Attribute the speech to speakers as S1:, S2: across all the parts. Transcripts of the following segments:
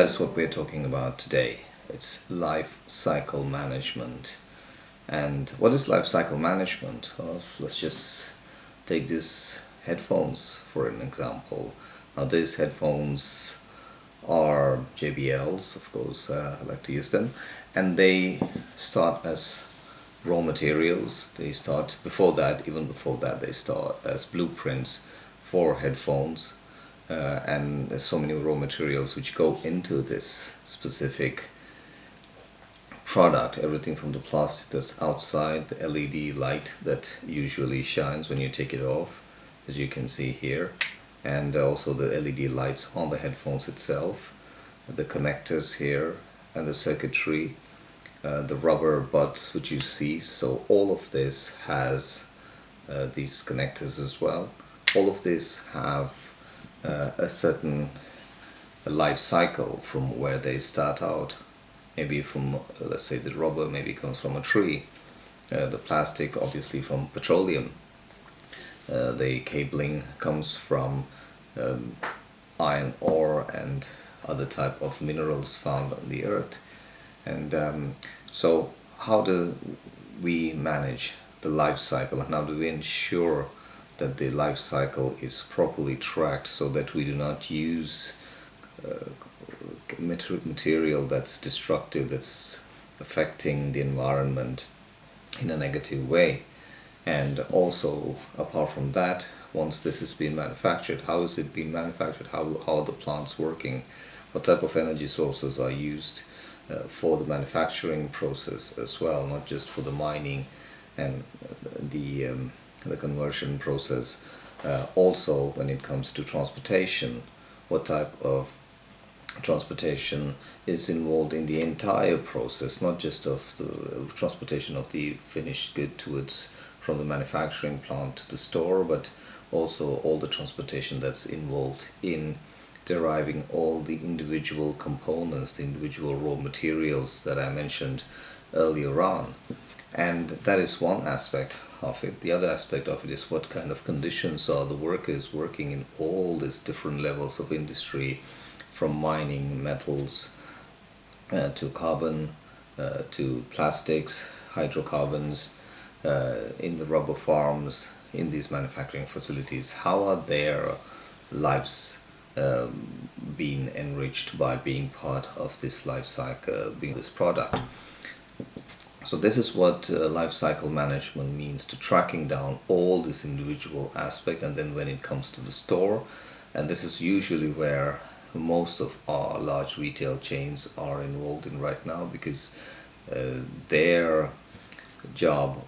S1: is what we're talking about today. It's life cycle management. And what is life cycle management? Well, let's just take these headphones for an example. Now, these headphones are JBLs, of course, I like to use them, and they start as raw materials. They start before that, even before that, they start as blueprints for headphones. And there's so many raw materials which go into this specific product. Everything from the plastic that's outside, the LED light that usually shines when you take it off, as you can see here, and also the LED lights on the headphones itself, the connectors here, and the circuitry, the rubber buds which you see. So all of this has these connectors as well. All of this have a certain life cycle from where they start out. Maybe from, let's say, the rubber maybe comes from a tree, the plastic obviously from petroleum, the cabling comes from iron ore and other type of minerals found on the earth. And so how do we manage the life cycle, and how do we ensure that the life cycle is properly tracked so that we do not use material that's destructive, that's affecting the environment in a negative way? And also, apart from that, once this has been manufactured, how is it being manufactured? How are the plants working? What type of energy sources are used for the manufacturing process as well, not just for the mining and the conversion process. Also, when it comes to transportation, what type of transportation is involved in the entire process, not just of the transportation of the finished good towards from the manufacturing plant to the store, but also all the transportation that's involved in deriving all the individual components, the individual raw materials that I mentioned earlier on. And that is one aspect of it. The other aspect of it is what kind of conditions are the workers working in all these different levels of industry, from mining, metals, to carbon, to plastics, hydrocarbons, in the rubber farms, in these manufacturing facilities. How are their lives being enriched by being part of this life cycle, being this product? So this is what life cycle management means, to tracking down all this individual aspect, and then when it comes to the store, and this is usually where most of our large retail chains are involved in right now, because their job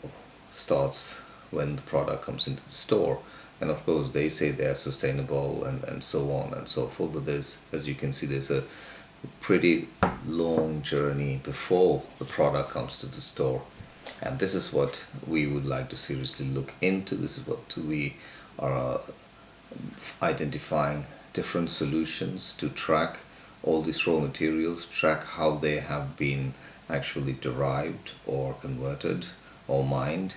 S1: starts when the product comes into the store. And of course they say they are sustainable and so on and so forth, but there's, as you can see, there's a pretty long journey before the product comes to the store. And this is what we would like to seriously look into. This is what we are identifying different solutions to track all these raw materials, track how they have been actually derived or converted or mined,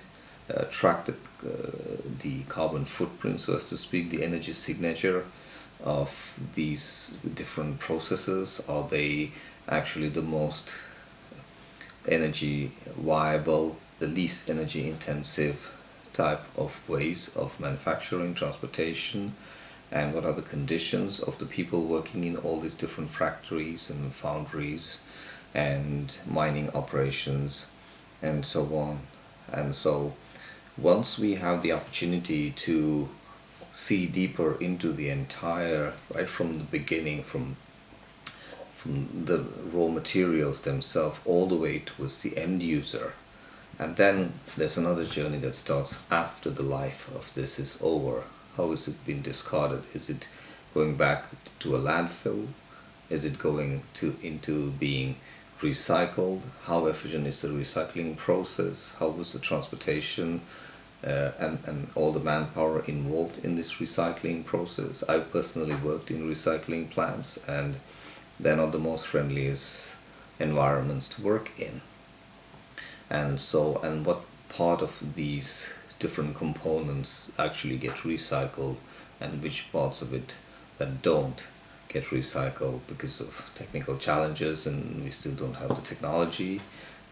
S1: track the carbon footprint, so as to speak, the energy signature of these different processes. Are they actually the most energy viable, the least energy intensive type of ways of manufacturing, transportation, and what are the conditions of the people working in all these different factories and foundries and mining operations and so on. And so once we have the opportunity to see deeper into the entire, right from the beginning, from the raw materials themselves all the way towards the end user, and then there's another journey that starts after the life of this is over. How is it being discarded? Is it going back to a landfill? Is it going into being recycled? How efficient is the recycling process? How was the transportation and all the manpower involved in this recycling process? I personally worked in recycling plants, and they're not the most friendliest environments to work in. And so, and what part of these different components actually get recycled and which parts of it that don't get recycled because of technical challenges, and we still don't have the technology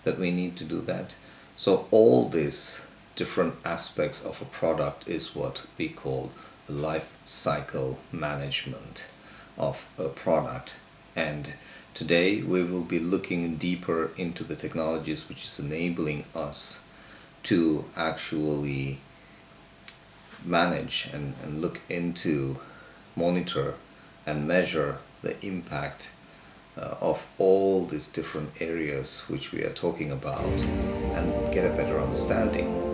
S1: that we need to do that. So all these different aspects of a product is what we call life cycle management of a product. And today we will be looking deeper into the technologies which is enabling us to actually manage and look into, monitor and measure the impact of all these different areas which we are talking about, and get a better understanding